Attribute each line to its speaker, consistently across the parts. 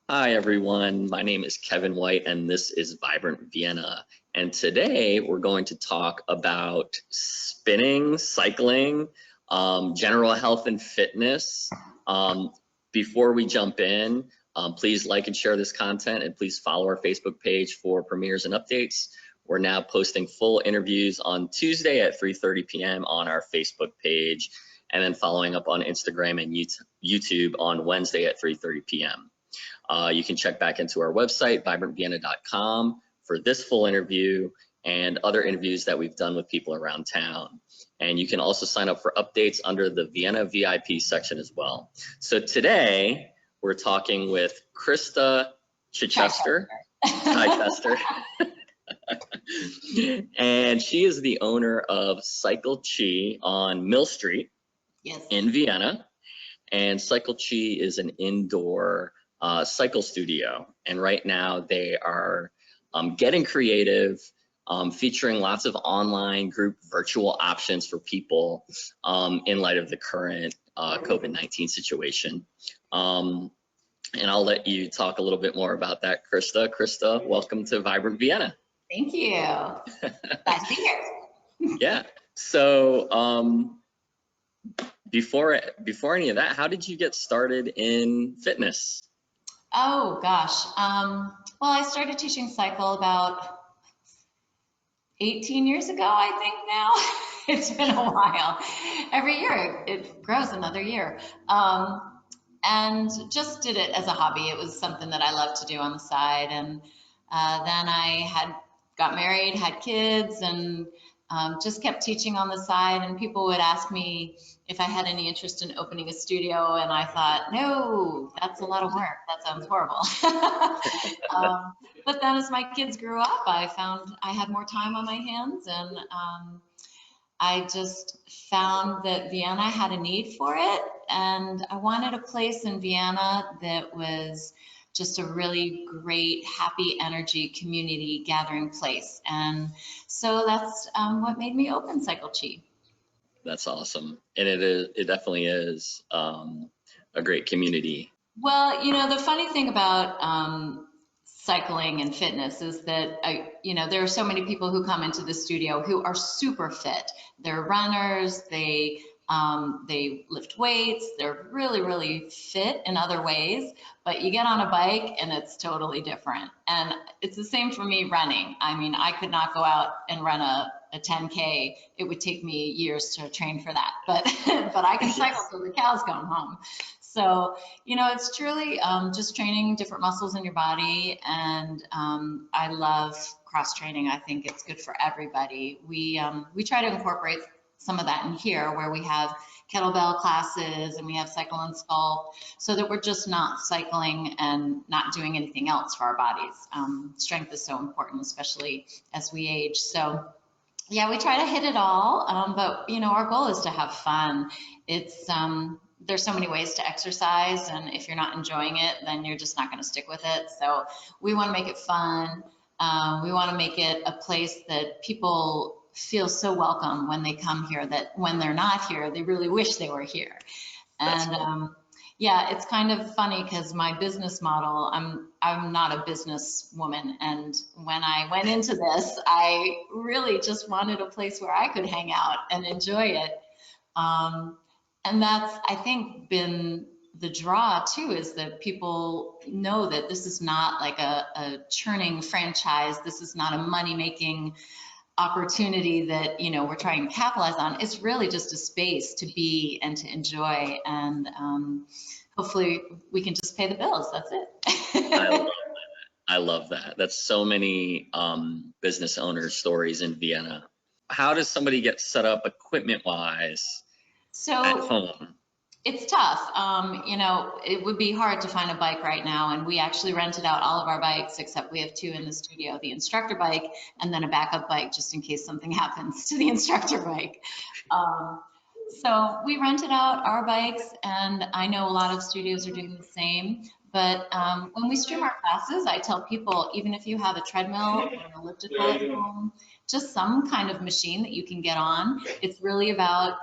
Speaker 1: Hi everyone, my name is Kevin White and this is Vibrant Vienna. And today we're going to talk about spinning, cycling, general health and fitness. Before we jump in, please like and share this content and please follow our Facebook page for premieres and updates. We're now posting full interviews on Tuesday at 3:30 p.m. on our Facebook page and then following up on Instagram and YouTube on Wednesday at 3:30 p.m. You can check back into our website, vibrantvienna.com, for this full interview and other interviews that we've done with people around town. And you can also sign up for updates under the Vienna VIP section as well. So today, we're talking with Krista Chichester. Chichester. And she is the owner of Cycle Chi on Mill Street in Vienna. And Cycle Chi is an indoor cycle studio, and right now they are getting creative, featuring lots of online group virtual options for people in light of the current COVID-19 situation. And I'll let you talk a little bit more about that, Krista. Krista, welcome to Vibrant Vienna.
Speaker 2: Thank you. Glad to be here.
Speaker 1: Yeah. So before any of that, how did you get started in fitness?
Speaker 2: Oh gosh. Well, I started teaching cycle about 18 years ago, I think now. It's been a while. Every year it grows another year. And just did it as a hobby. It was something that I loved to do on the side. And then I got married, had kids, and just kept teaching on the side. And people would ask me if I had any interest in opening a studio, and I thought, no, that's a lot of work. That sounds horrible. But then as my kids grew up, I found I had more time on my hands, and I just found that Vienna had a need for it, and I wanted a place in Vienna that was just a really great, happy energy community gathering place. And so that's what made me open Cycle Chi.
Speaker 1: That's awesome. And it definitely is a great community.
Speaker 2: Well, you know, the funny thing about cycling and fitness is that, there are so many people who come into the studio who are super fit. They're runners, they lift weights, they're really, really fit in other ways, but you get on a bike and it's totally different. And it's the same for me running. I mean, I could not go out and run a 10K. It would take me years to train for that, but I can cycle till the cows come home. So, it's truly just training different muscles in your body, and I love cross training. I think it's good for everybody. We try to incorporate some of that in here, where we have kettlebell classes and we have cycle and sculpt, so that we're just not cycling and not doing anything else for our bodies. Strength is so important, especially as we age. So yeah, we try to hit it all, but our goal is to have fun. It's there's so many ways to exercise, and if you're not enjoying it, then you're just not going to stick with it. So we want to make it fun. We want to make it a place that people feel so welcome when they come here, that when they're not here, they really wish they were here. And yeah, it's kind of funny because my business model, I'm not a business woman, and when I went into this, I really just wanted a place where I could hang out and enjoy it. And that's, I think, been the draw too, is that people know that this is not like a churning franchise. This is not a money-making opportunity that we're trying to capitalize on. It's really just a space to be and to enjoy, and hopefully we can just pay the bills. That's it.
Speaker 1: I love that. That's so many business owners' stories in Vienna. How does somebody get set up equipment-wise at home?
Speaker 2: It's tough. It would be hard to find a bike right now, and we actually rented out all of our bikes, except we have two in the studio, the instructor bike and then a backup bike just in case something happens to the instructor bike. So we rented out our bikes, and I know a lot of studios are doing the same. But when we stream our classes, I tell people, even if you have a treadmill or an elliptical at home, just some kind of machine that you can get on. It's really about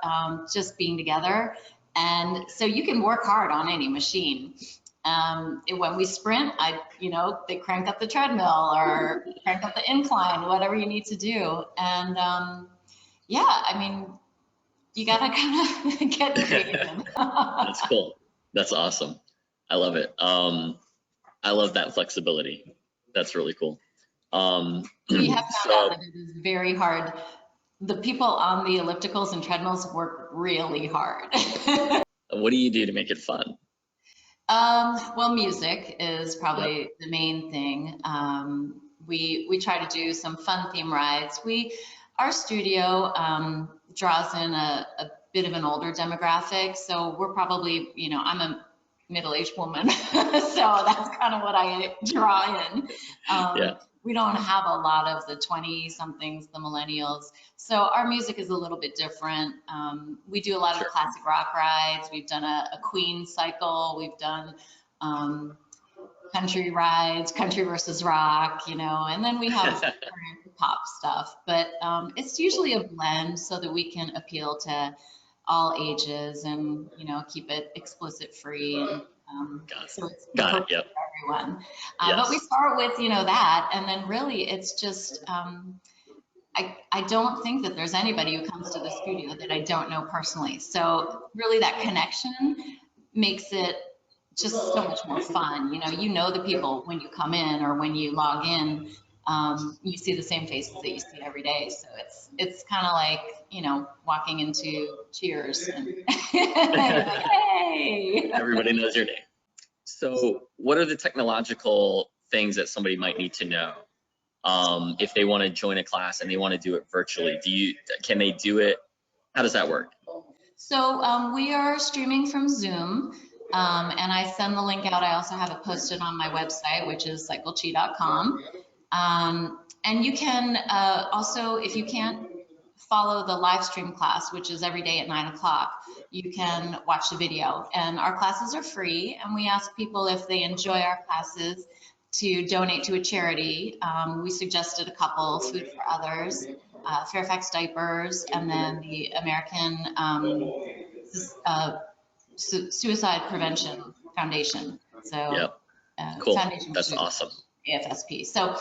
Speaker 2: just being together. And so you can work hard on any machine. When we sprint, they crank up the treadmill or crank up the incline, whatever you need to do. And yeah, I mean, you gotta kind of get creative.
Speaker 1: That's cool. That's awesome. I love it. I love that flexibility. That's really cool.
Speaker 2: We have found out that it is very hard. The people on the ellipticals and treadmills work really hard.
Speaker 1: What do you do to make it fun?
Speaker 2: Well, music is probably the main thing. We try to do some fun theme rides. Our studio draws in a bit of an older demographic, so we're probably, I'm a middle-aged woman, so that's kind of what I draw in. We don't have a lot of the 20-somethings, the millennials, so our music is a little bit different. We do a lot of classic rock rides. We've done a Queen cycle. We've done country rides, country versus rock, and then we have current pop stuff. But it's usually a blend so that we can appeal to all ages and, keep it explicit free. And so it's appropriate for everyone. But we start with, that, and then really it's just, I don't think that there's anybody who comes to the studio that I don't know personally. So really that connection makes it just so much more fun. You know the people when you come in or when you log in, you see the same faces that you see every day. So it's kind of like, walking into Cheers and like, hey!
Speaker 1: Everybody knows your name. So what are the technological things that somebody might need to know if they want to join a class and they want to do it virtually? Can they do it? How does that work?
Speaker 2: So we are streaming from Zoom. And I send the link out. I also have it posted on my website, which is cyclechi.com. And you can also, if you can't follow the live stream class, which is every day at 9 o'clock, you can watch the video. And our classes are free. And we ask people if they enjoy our classes to donate to a charity. We suggested a couple, Food for Others, Fairfax Diapers, and then the American Suicide Prevention Foundation. So
Speaker 1: cool.
Speaker 2: Foundation
Speaker 1: That's awesome.
Speaker 2: AFSP. So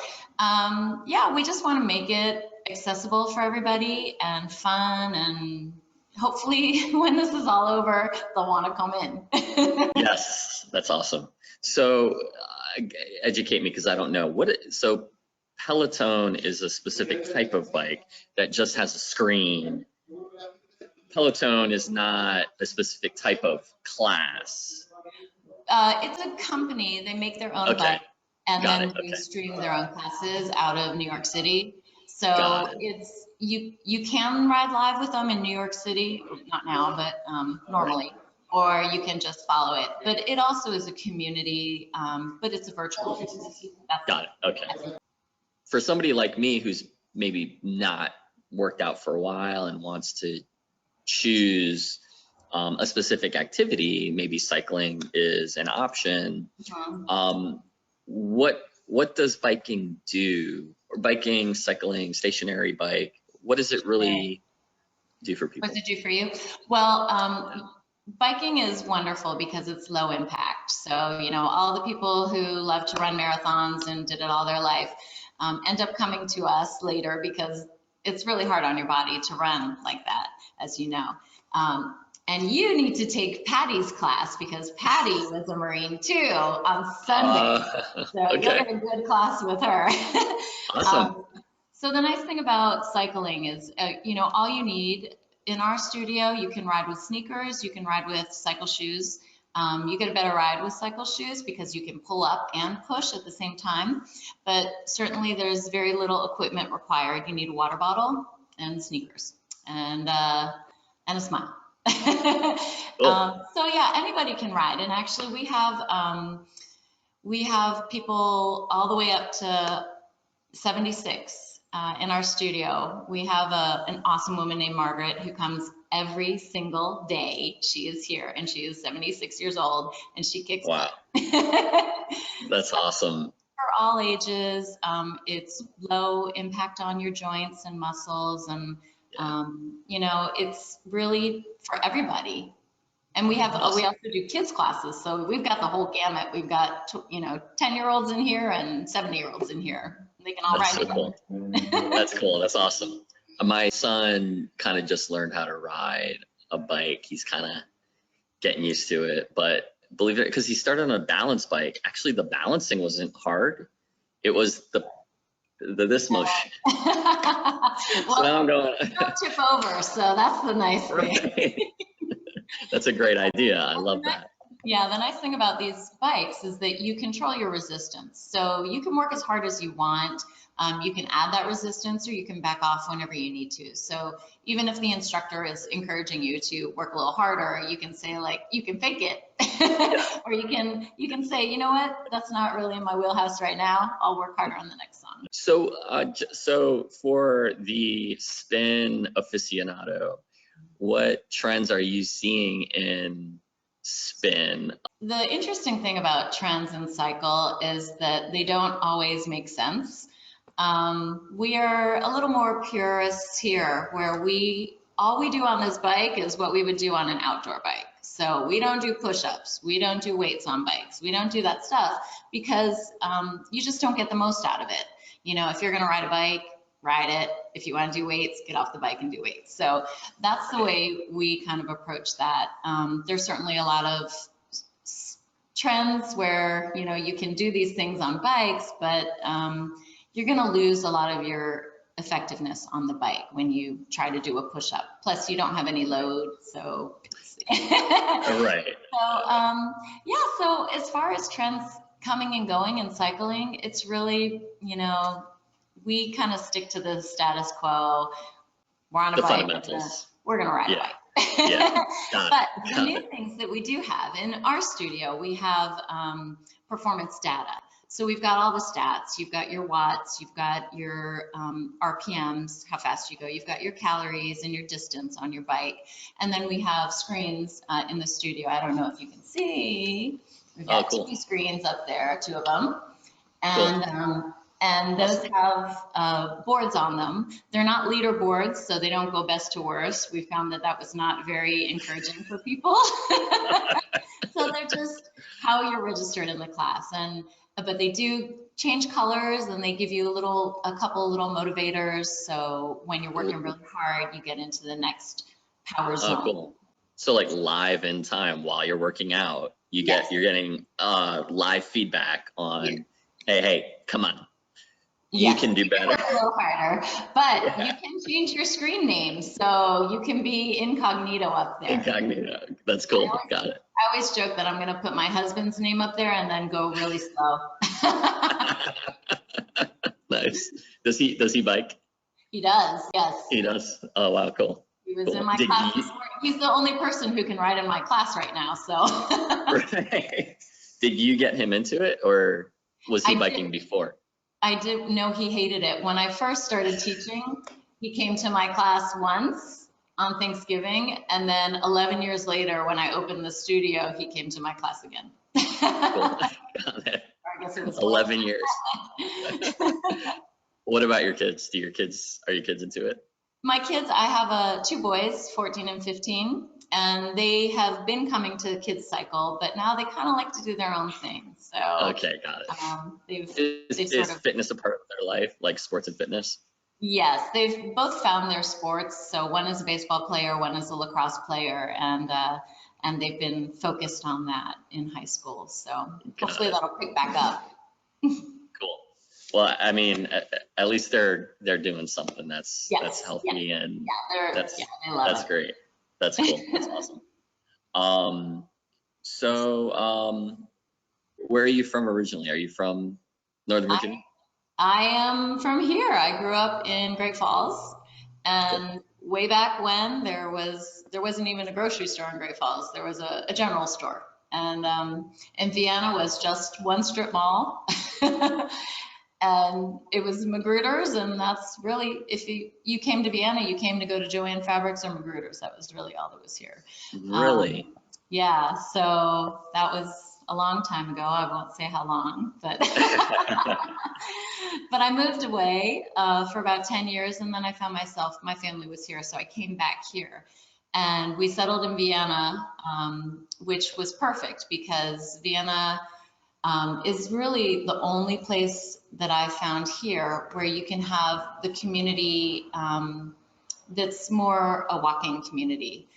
Speaker 2: yeah, we just want to make it accessible for everybody and fun, and hopefully when this is all over, they'll want to come in.
Speaker 1: Yes, that's awesome. So educate me, because I don't know. So Peloton is a specific type of bike that just has a screen. Peloton is not a specific type of class.
Speaker 2: It's a company. They make their own bike, and then they stream their own classes out of New York City. So it's you can ride live with them in New York City, not now, but normally, or you can just follow it. But it also is a community, but it's a virtual community.
Speaker 1: Got it. Okay. For somebody like me who's maybe not worked out for a while and wants to choose a specific activity, maybe cycling is an option. What does biking do? Or biking, cycling, stationary bike, what does it really do for people?
Speaker 2: What does it do for you? Well, biking is wonderful because it's low impact. So, all the people who love to run marathons and did it all their life end up coming to us later because it's really hard on your body to run like that, as you know. And you need to take Patty's class because Patty was a Marine too on Sunday. So you'll get a good class with her.
Speaker 1: Awesome.
Speaker 2: So the nice thing about cycling is, all you need in our studio, you can ride with sneakers, you can ride with cycle shoes. You get a better ride with cycle shoes because you can pull up and push at the same time. But certainly there's very little equipment required. You need a water bottle and sneakers and a smile.
Speaker 1: Cool.
Speaker 2: So yeah, anybody can ride. And actually we have people all the way up to 76 in our studio. We have an awesome woman named Margaret who comes every single day. She is here and she is 76 years old and she kicks butt.
Speaker 1: That's awesome.
Speaker 2: For all ages, it's low impact on your joints and muscles, and it's really for everybody. And we
Speaker 1: Awesome.
Speaker 2: also do kids classes. So we've got the whole gamut. We've got, 10-year-olds in here and 70-year-olds in here. They can all
Speaker 1: That's
Speaker 2: ride
Speaker 1: so cool. That's cool. That's awesome. My son kind of just learned how to ride a bike. He's kind of getting used to it, but believe it, because he started on a balance bike. Actually, the balancing wasn't hard. It was this motion.
Speaker 2: Well,
Speaker 1: So now I'm going.
Speaker 2: don't tip over. So that's the nice thing.
Speaker 1: Right. That's a great idea. I love that.
Speaker 2: Yeah, the nice thing about these bikes is that you control your resistance. So you can work as hard as you want. You can add that resistance or you can back off whenever you need to. So even if the instructor is encouraging you to work a little harder, you can say like, you can fake it. Or you can say, you know what, that's not really in my wheelhouse right now. I'll work harder on the next song.
Speaker 1: So for the spin aficionado, what trends are you seeing in spin?
Speaker 2: The interesting thing about trends in cycle is that they don't always make sense. We are a little more purists here, where all we do on this bike is what we would do on an outdoor bike. So we don't do push-ups, we don't do weights on bikes, we don't do that stuff because you just don't get the most out of it. If you're going to ride a bike, ride it. If you want to do weights, get off the bike and do weights. So that's the way we kind of approach that. There's certainly a lot of trends where, you can do these things on bikes, but you're going to lose a lot of your effectiveness on the bike when you try to do a push-up. Plus, you don't have any load, so.
Speaker 1: Right.
Speaker 2: Yeah, so as far as trends coming and going in cycling, it's really, we kind of stick to the status quo. We're on a
Speaker 1: The
Speaker 2: bike.
Speaker 1: fundamentals.
Speaker 2: We're going to ride a bike.
Speaker 1: Yeah.
Speaker 2: But the new things that we do have in our studio, we have performance data. So we've got all the stats. You've got your watts, you've got your RPMs, how fast you go, you've got your calories and your distance on your bike. And then we have screens in the studio. I don't know if you can see. We've got
Speaker 1: cool.
Speaker 2: 2 screens up there, 2 of them.
Speaker 1: Cool.
Speaker 2: And those have boards on them. They're not leaderboards, so they don't go best to worst. We found that was not very encouraging for people. So they're just how you're registered in the class. But they do change colors and they give you a couple little motivators. So when you're working really hard, you get into the next power zone.
Speaker 1: Cool. So like live in time while you're working out, you're getting live feedback on, hey, come on. You can do better.
Speaker 2: Work a little harder, but you can change your screen name, so you can be incognito up there.
Speaker 1: Incognito. That's cool. Got it.
Speaker 2: I always joke that I'm going to put my husband's name up there and then go really slow.
Speaker 1: Nice. Does he bike?
Speaker 2: He does. Yes.
Speaker 1: He does. Oh wow, cool.
Speaker 2: He was in my class. He's the only person who can ride in my class right now. So.
Speaker 1: Right. Did you get him into it, or was he biking before?
Speaker 2: I did know he hated it. When I first started teaching, he came to my class once on Thanksgiving, and then 11 years later, when I opened the studio, he came to my class again.
Speaker 1: Cool. Got it.
Speaker 2: I guess it was
Speaker 1: 11 years. What about your kids? Are your kids into it?
Speaker 2: My kids, I have 2 boys, 14 and 15. And they have been coming to Kids Cycle, but now they kind of like to do their own thing. So
Speaker 1: okay, got it. Is fitness a part of their life, like sports and fitness?
Speaker 2: Yes, they've both found their sports. So one is a baseball player, one is a lacrosse player, and they've been focused on that in high school. So hopefully that'll pick back up.
Speaker 1: Cool. Well, I mean, at least they're doing something that's healthy and that's great. That's cool. That's awesome. So where are you from originally? Are you from Northern Virginia?
Speaker 2: I am from here. I grew up in Great Falls, and way back when there wasn't even a grocery store in Great Falls. There was a general store, and Vienna was just one strip mall. And it was Magruder's, and that's really, if you came to Vienna, you came to go to Joann Fabrics or Magruder's. That was really all that was here.
Speaker 1: Really?
Speaker 2: Yeah, so that was a long time ago. I won't say how long, but but I moved away for about 10 years, and then I found my family was here, so I came back here. And we settled in Vienna, which was perfect because Vienna is really the only place that I found here where you can have the community that's more a walking community.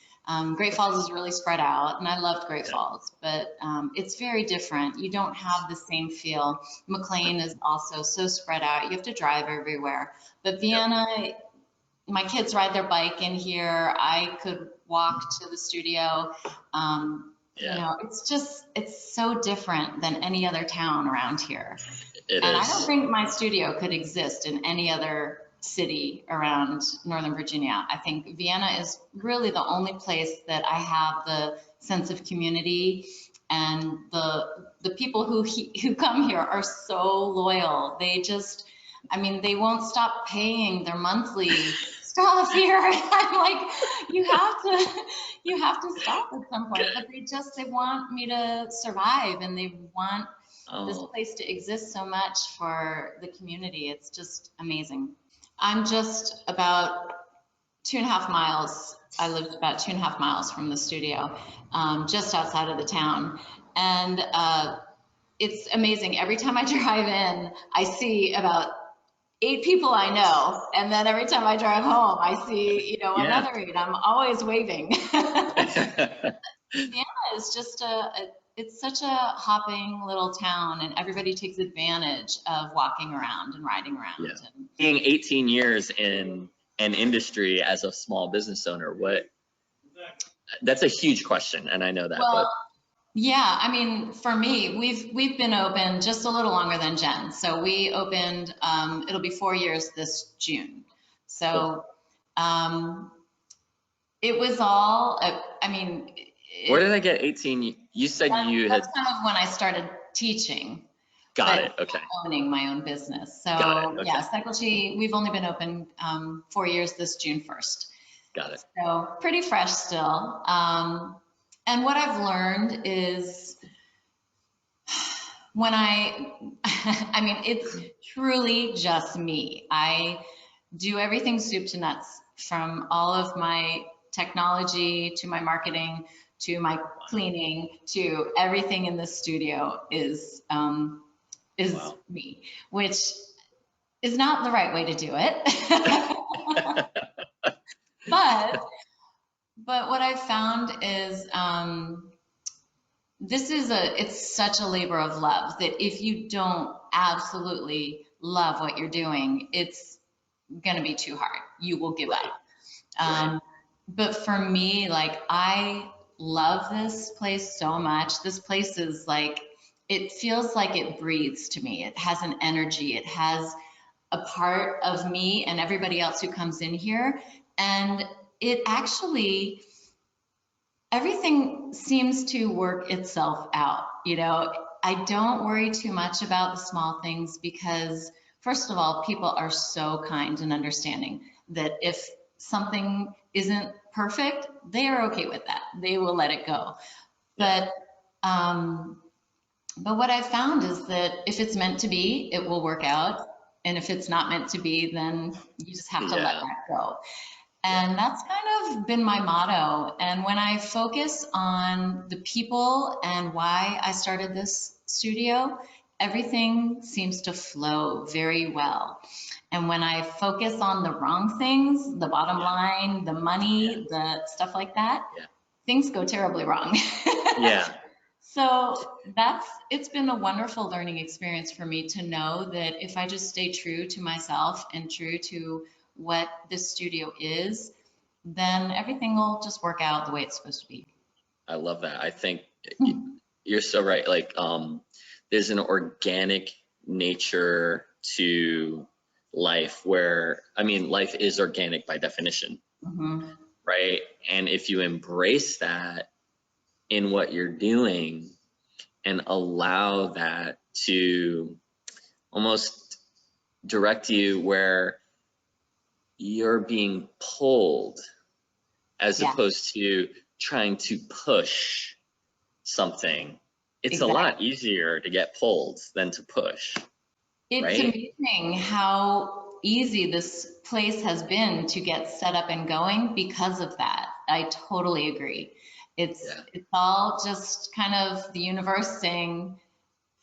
Speaker 2: Great Falls is really spread out, and I loved Great Falls, but it's very different. You don't have the same feel. McLean is also so spread out. You have to drive everywhere. But Vienna, my kids ride their bike in here. I could walk to the studio. You know, it's so different than any other town around here. I don't think my studio could exist in any other city around Northern Virginia. I think Vienna is really the only place that I have the sense of community, and the people who come here are so loyal. They just, I mean, they won't stop paying their monthly stuff here. I'm like, you have to stop at some point. But they want me to survive, and they want this place to exist so much for the community. It's just amazing. I'm just about 2.5 miles. I lived about 2.5 miles from the studio, just outside of the town. And it's amazing. Every time I drive in, I see about 8 people I know. And then every time I drive home, I see, you know, another 8. I'm always waving. Vienna is just it's such a hopping little town, and everybody takes advantage of walking around and riding around.
Speaker 1: Yeah. Being 18 years in an industry as a small business owner, that's a huge question, and I know that.
Speaker 2: Well, yeah, I mean, for me, we've been open just a little longer than Jen. So we opened, it'll be 4 years this June. So it was all, I mean.
Speaker 1: Where did I get 18? You said you had.
Speaker 2: That's kind of when I started teaching.
Speaker 1: Got it. Okay.
Speaker 2: Owning my own business. So
Speaker 1: Okay.
Speaker 2: yeah, Cycle-Chi, we've only been open 4 years this June 1st.
Speaker 1: Got it.
Speaker 2: So pretty fresh still. And what I've learned is when I mean, it's truly just me. I do everything soup to nuts, from all of my technology to my marketing to my cleaning to everything in the studio is me, which is not the right way to do it. But what I've found is it's such a labor of love that if you don't absolutely love what you're doing, it's gonna be too hard. You will give up. But for me, like, I love this place so much. This place is like, it feels like it breathes to me. It has an energy. It has a part of me and everybody else who comes in here. And it actually, everything seems to work itself out. You know, I don't worry too much about the small things because, first of all, people are so kind and understanding that if something isn't perfect, they are okay with that. They will let it go. But what I've found is that if it's meant to be, it will work out. And if it's not meant to be, then you just have to let that go. And that's kind of been my motto. And when I focus on the people and why I started this studio, everything seems to flow very well. And when I focus on the wrong things, the bottom line, the money, the stuff like that, things go terribly wrong. So it's been a wonderful learning experience for me to know that if I just stay true to myself and true to what this studio is, then everything will just work out the way it's supposed to be.
Speaker 1: I love that. I think you're so right. Like, there's an organic nature to life where, I mean, life is organic by definition, right? And if you embrace that in what you're doing and allow that to almost direct you where you're being pulled as opposed to trying to push something, it's a lot easier to get pulled than to push.
Speaker 2: It's amazing how easy this place has been to get set up and going because of that. I totally agree. It's all just kind of the universe saying,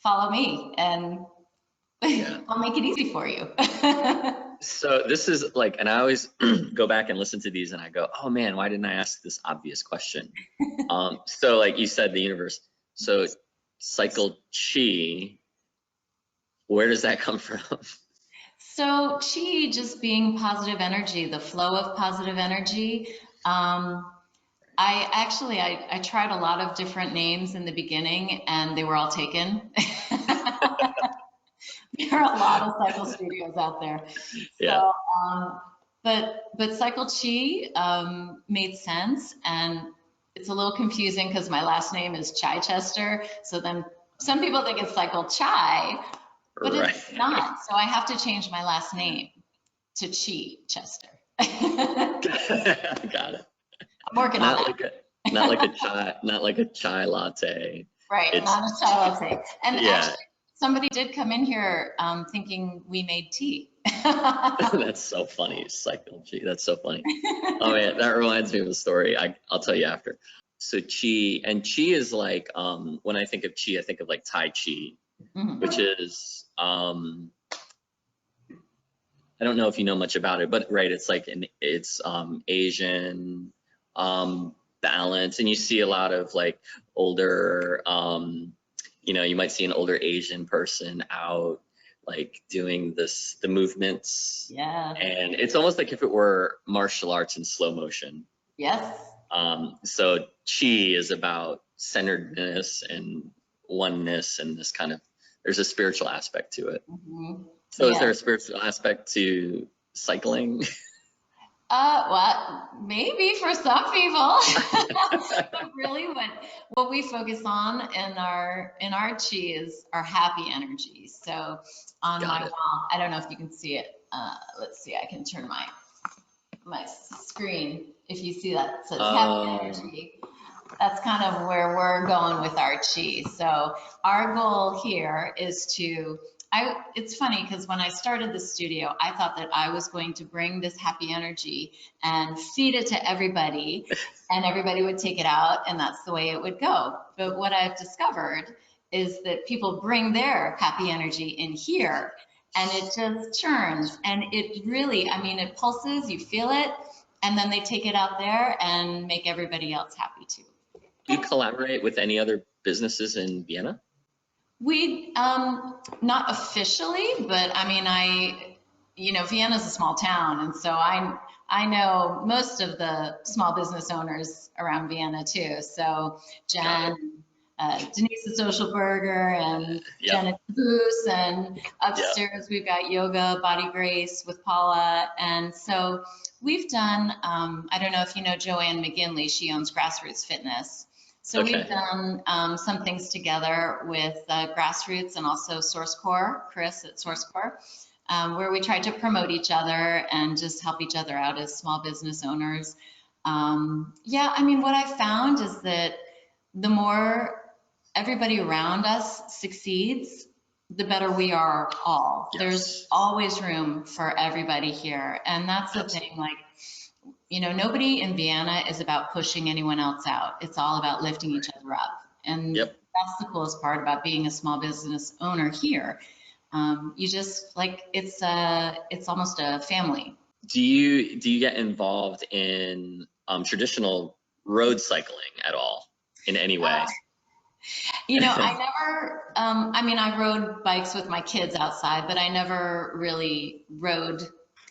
Speaker 2: follow me and I'll make it easy for you.
Speaker 1: So this is like, and I always go back and listen to these and I go, oh man, why didn't I ask this obvious question? So like you said, the universe. So cycle chi, where does that come from?
Speaker 2: So chi just being positive energy, the flow of positive energy. I tried a lot of different names in the beginning and they were all taken. There are a lot of cycle studios out there.
Speaker 1: Yeah.
Speaker 2: So, but cycle chi made sense, and it's a little confusing because my last name is Chichester. So then some people think it's cycle chai, but it's not. So I have to change my last name to Chichester.
Speaker 1: Got it.
Speaker 2: I'm working on that.
Speaker 1: Not like a chai latte.
Speaker 2: Right, not a chai latte. And actually, somebody did come in here thinking we made tea.
Speaker 1: That's so funny. Cycle chi. That's so funny. Oh man, that reminds me of a story. I'll tell you after. So chi, and chi is like, when I think of chi, I think of like Tai Chi, which is, I don't know if you know much about it, but right, it's like it's Asian balance, and you see a lot of like older, you know, you might see an older Asian person out like doing the movements.
Speaker 2: Yeah.
Speaker 1: And it's almost like if it were martial arts in slow motion.
Speaker 2: Yes.
Speaker 1: So chi is about centeredness and oneness, and this kind of, there's a spiritual aspect to it. So is there a spiritual aspect to cycling?
Speaker 2: Well, maybe for some people, but really what we focus on in our chi is our happy energy. So on my wall, I don't know if you can see it. Let's see, I can turn my screen. If you see that, so it's happy energy. That's kind of where we're going with our chi. So our goal here is to, it's funny because when I started the studio, I thought that I was going to bring this happy energy and feed it to everybody and everybody would take it out and that's the way it would go. But what I've discovered is that people bring their happy energy in here and it just churns and it really, I mean, it pulses, you feel it, and then they take it out there and make everybody else happy too.
Speaker 1: Do you collaborate with any other businesses in Vienna?
Speaker 2: We, not officially, but I mean, you know, Vienna's a small town, and so I know most of the small business owners around Vienna too. So Jen, Denise the Social Burger, and Jenna Caboose, and upstairs we've got Yoga Body Grace with Paula, and so we've done. I don't know if you know Joanne McGinley. She owns Grassroots Fitness. So we've done some things together with Grassroots and also SourceCore, Chris at SourceCore, where we tried to promote each other and just help each other out as small business owners. Yeah, I mean, what I found is that the more everybody around us succeeds, the better we are all. There's always room for everybody here. And that's the thing, like, you know, nobody in Vienna is about pushing anyone else out. It's all about lifting each other up. And that's the coolest part about being a small business owner here. You just like, it's almost a family.
Speaker 1: Do you get involved in traditional road cycling at all in any way?
Speaker 2: You know, I never, I mean, I rode bikes with my kids outside, but I never really rode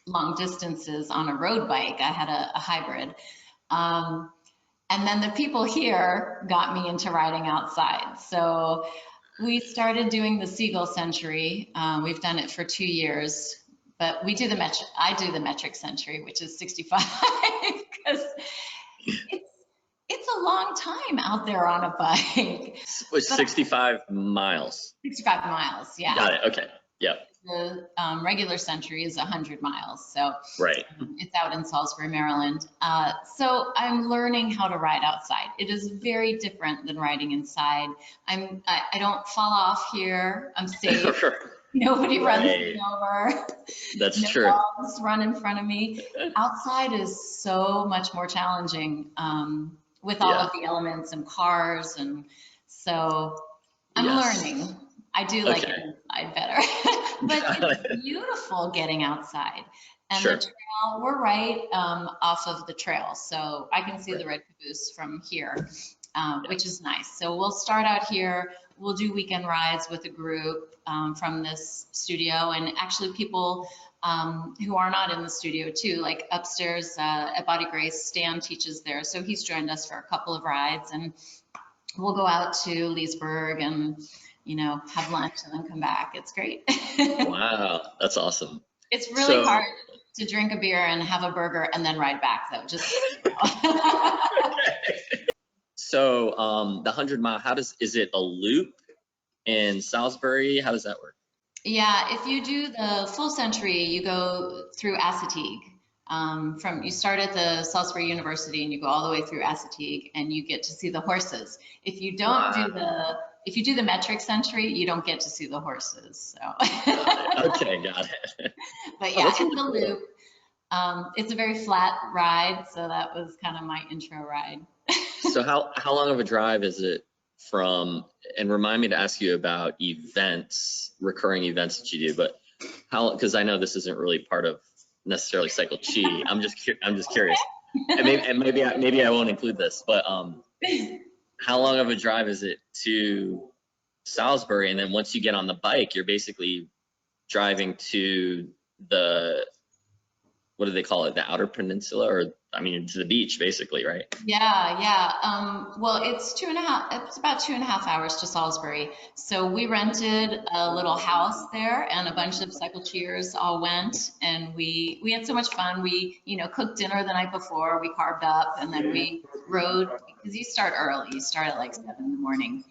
Speaker 2: long distances on a road bike. I had a hybrid. And then the people here got me into riding outside. So we started doing the Seagull Century. We've done it for 2 years, but we do I do the metric century, which is 65, because it's a long time out there on a bike.
Speaker 1: It's 65 miles.
Speaker 2: 65 miles, yeah.
Speaker 1: Got it, okay, yeah.
Speaker 2: The regular century is 100 miles, so
Speaker 1: right.
Speaker 2: It's out in Salisbury, Maryland. So I'm learning how to ride outside. It is very different than riding inside. I don't fall off here. I'm safe. Nobody runs
Speaker 1: Right.
Speaker 2: me over.
Speaker 1: That's
Speaker 2: No
Speaker 1: true.
Speaker 2: dogs run in front of me. Outside is so much more challenging with all
Speaker 1: Yeah.
Speaker 2: of the elements and cars, and so I'm
Speaker 1: Yes.
Speaker 2: learning. I do like it
Speaker 1: Okay.
Speaker 2: inside better, but
Speaker 1: Got
Speaker 2: it's
Speaker 1: it.
Speaker 2: beautiful getting outside. And the
Speaker 1: Sure.
Speaker 2: trail, we're right off of the trail, so I can see the
Speaker 1: Right.
Speaker 2: red caboose from here,
Speaker 1: Yeah.
Speaker 2: which is nice. So we'll start out here. We'll do weekend rides with a group from this studio, and actually people who are not in the studio too, like upstairs at Body Grace, Stan teaches there, so he's joined us for a couple of rides, and we'll go out to Leesburg and, have lunch and then come back. It's great.
Speaker 1: Wow. That's awesome.
Speaker 2: It's really hard
Speaker 1: So,
Speaker 2: to drink a beer and have a burger and then ride back though, just so you know.
Speaker 1: so the 100 mile, is it a loop in Salisbury? How does that work?
Speaker 2: Yeah, if you do the full century, you go through Assateague. You start at the Salisbury University and you go all the way through Assateague and you get to see the horses. If you don't do
Speaker 1: Wow.
Speaker 2: if you do the metric century, you don't get to see the horses. So,
Speaker 1: Got it. Okay, got it.
Speaker 2: but
Speaker 1: Oh,
Speaker 2: yeah,
Speaker 1: that's
Speaker 2: it's
Speaker 1: really
Speaker 2: a
Speaker 1: cool.
Speaker 2: loop. It's a very flat ride, so that was kind of my intro ride.
Speaker 1: So how long of a drive is it from, and remind me to ask you about events, recurring events that you do, but because I know this isn't really part of necessarily Cycle Chi. I'm just curious. And maybe I won't include this, but how long of a drive is it to Salisbury? And then once you get on the bike, you're basically driving to the, what do they call it? The Outer Peninsula, or I mean, to the beach, basically, right?
Speaker 2: Yeah, yeah. Well, it's about 2.5 hours to Salisbury. So we rented a little house there and a bunch of cycle cheers all went and we had so much fun. We, cooked dinner the night before, we carved up and then we rode because you start early. You start at like 7 in the morning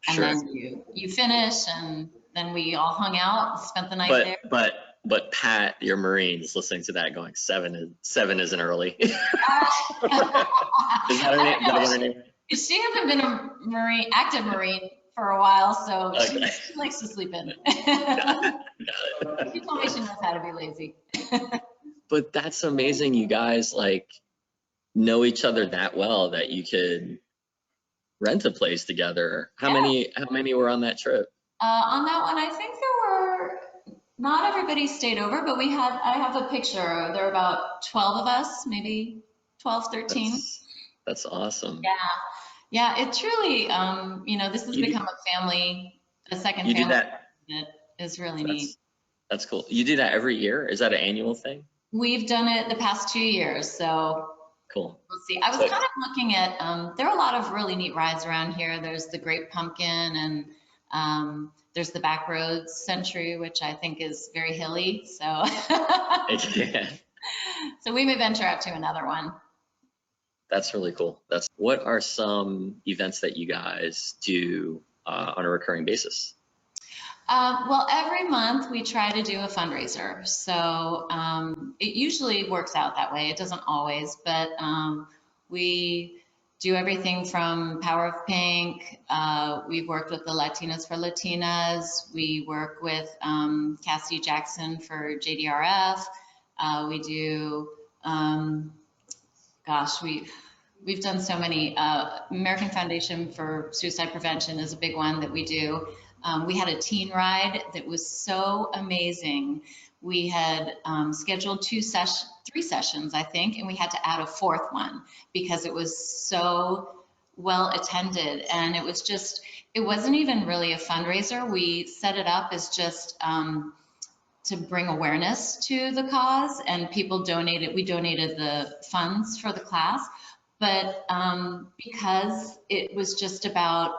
Speaker 2: and
Speaker 1: Sure.
Speaker 2: then you finish and then we all hung out and spent the night
Speaker 1: But
Speaker 2: there.
Speaker 1: but but Pat, your Marine, is listening to that going, seven isn't early. Is that
Speaker 2: I
Speaker 1: her name?
Speaker 2: don't
Speaker 1: Is that
Speaker 2: know.
Speaker 1: what her name?
Speaker 2: She hasn't been a active Marine for a while, so
Speaker 1: Okay.
Speaker 2: she likes to sleep in.
Speaker 1: Got it. Got
Speaker 2: She
Speaker 1: it.
Speaker 2: told me she knows how to be lazy.
Speaker 1: But that's amazing. You guys like know each other that well that you could rent a place together. How
Speaker 2: Yeah.
Speaker 1: many were on that trip?
Speaker 2: On that one, I think not everybody stayed over, but I have a picture. There were about 12 of us, maybe 12, 13.
Speaker 1: That's awesome.
Speaker 2: Yeah. Yeah, it truly, this has
Speaker 1: You do,
Speaker 2: become a second
Speaker 1: you do
Speaker 2: family
Speaker 1: that.
Speaker 2: that is really neat.
Speaker 1: That's cool. You do that every year? Is that an annual thing?
Speaker 2: We've done it the past 2 years, so
Speaker 1: Cool.
Speaker 2: we'll see. I was
Speaker 1: So
Speaker 2: kind of looking at, there are a lot of really neat rides around here. There's the Great Pumpkin and there's the Backroads Century, which I think is very hilly. So,
Speaker 1: yeah,
Speaker 2: so we may venture out to another one.
Speaker 1: that's really cool. What are some events that you guys do on a recurring basis?
Speaker 2: Well, every month we try to do a fundraiser. So it usually works out that way. It doesn't always, but we do everything from Power of Pink. We've worked with the Latinas for Latinas. We work with Cassidy Jackson for JDRF. We do, we've done so many. American Foundation for Suicide Prevention is a big one that we do. We had a teen ride that was so amazing. We had scheduled 3 sessions, I think, and we had to add a fourth one because it was so well attended. And it wasn't even really a fundraiser. We set it up as just to bring awareness to the cause, and people donated. We donated the funds for the class, but because it was just about,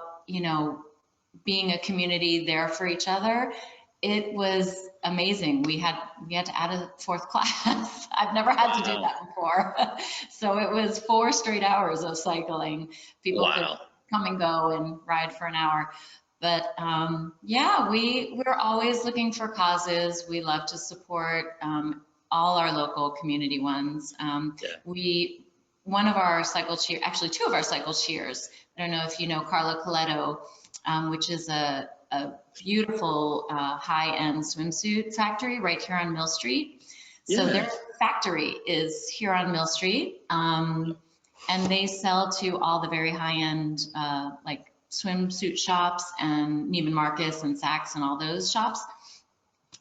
Speaker 2: being a community there for each other, it was amazing. We had to add a fourth class. I've never had to do
Speaker 1: Wow.
Speaker 2: that before. So it was 4 straight hours of cycling. People could
Speaker 1: Wow.
Speaker 2: come and go and ride for an hour. But yeah, we're always looking for causes. We love to support all our local community ones.
Speaker 1: Yeah.
Speaker 2: One of our cycle cheer, actually 2 of our cycle cheers. I don't know if you know Carla Coletto, which is a a beautiful high-end swimsuit factory right here on Mill Street. So
Speaker 1: Yeah.
Speaker 2: their factory is here on Mill Street, and they sell to all the very high-end like swimsuit shops and Neiman Marcus and Saks and all those shops.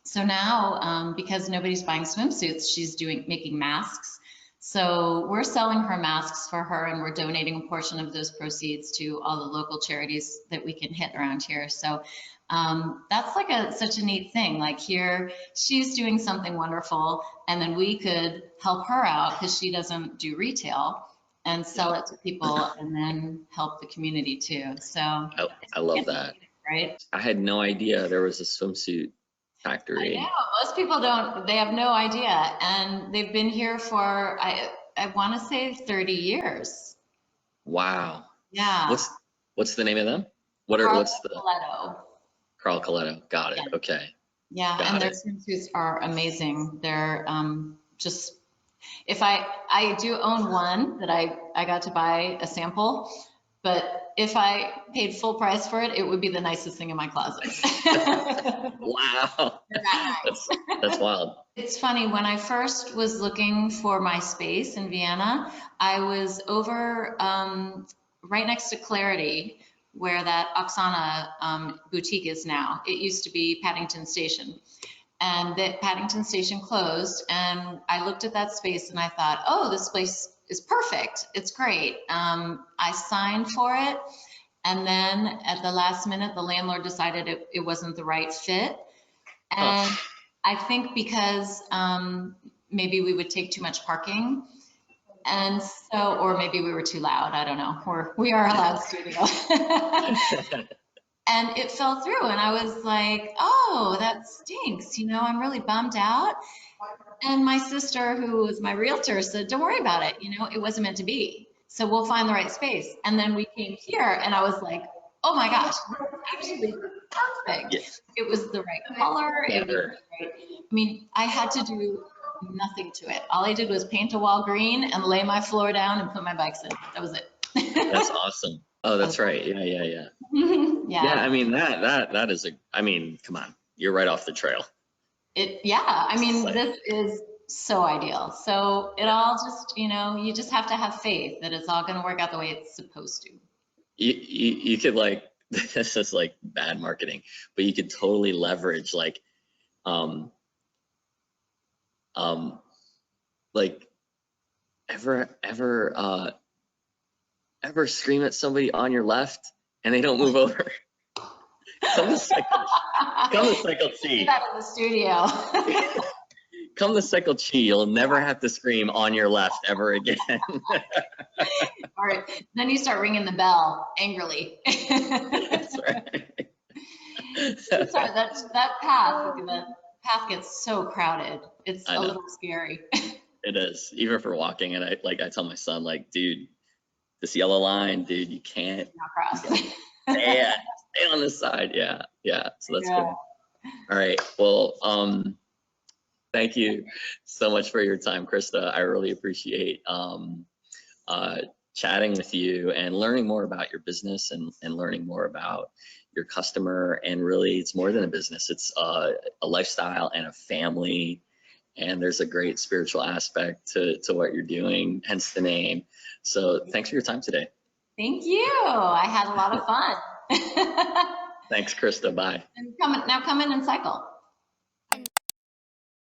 Speaker 2: So now, because nobody's buying swimsuits, she's making masks. So we're selling her masks for her, and we're donating a portion of those proceeds to all the local charities that we can hit around here. So that's like such a neat thing. Like here, she's doing something wonderful, and then we could help her out because she doesn't do retail and sell it to people and then help the community too. So
Speaker 1: I love that.
Speaker 2: Right?
Speaker 1: I had no idea there was a swimsuit factory.
Speaker 2: I know, most people don't, they have no idea. And they've been here for, I want to say 30 years.
Speaker 1: Wow.
Speaker 2: Yeah.
Speaker 1: What's the name of them? What's the
Speaker 2: Coletto.
Speaker 1: Carl Coletto. Got it.
Speaker 2: Yeah.
Speaker 1: Okay.
Speaker 2: Yeah, and their swimsuits are amazing. They're just, if I do own one that I got to buy a sample, but if I paid full price for it, it would be the nicest thing in my closet.
Speaker 1: Wow. That's wild.
Speaker 2: It's funny, when I first was looking for my space in Vienna, I was over right next to Clarity, where that Oksana boutique is now. It used to be Paddington Station. And that Paddington Station closed, and I looked at that space and I thought, oh, this place is perfect. It's great. I signed for it, and then at the last minute, the landlord decided it wasn't the right fit. And I think because maybe we would take too much parking, and so, or maybe we were too loud. I don't know. We are a loud studio. And it fell through, and I was like, oh, that stinks. You know, I'm really bummed out. And my sister, who was my realtor, said, don't worry about it. You know, it wasn't meant to be. So we'll find the right space. And then we came here, and I was like, oh my gosh, actually perfect.
Speaker 1: Yes.
Speaker 2: It was the right color. It was the right, I mean, I had to do nothing to it. All I did was paint a wall green and lay my floor down and put my bikes in. That was it.
Speaker 1: That's awesome. Oh, that's right. Yeah.
Speaker 2: Yeah.
Speaker 1: I mean, that is I mean, come on, you're right off the trail.
Speaker 2: Yeah, I mean, this is so ideal. So it all just, you know, you just have to have faith that it's all going to work out the way it's supposed to.
Speaker 1: You could like, this is like bad marketing, but you could totally leverage like ever scream at somebody on your left and they don't move over. Come to Cycle Chi.
Speaker 2: That in the studio.
Speaker 1: Come to Cycle Chi. You'll never have to scream on your left ever again.
Speaker 2: All right. Then you start ringing the bell angrily.
Speaker 1: That's right.
Speaker 2: Sorry, that path gets so crowded. It's a little scary.
Speaker 1: It is, even for walking. And I tell my son, like, dude, this yellow line, dude, you can't
Speaker 2: cross.
Speaker 1: Stay on this side. Yeah. So that's cool. All right. Well, thank you so much for your time, Krista. I really appreciate chatting with you and learning more about your business and learning more about your customer. And really, it's more than a business. It's a lifestyle and a family. And there's a great spiritual aspect to what you're doing, hence the name. So thanks for your time today.
Speaker 2: Thank you. I had a lot of fun.
Speaker 1: Thanks, Krista. Bye.
Speaker 2: And come in and cycle.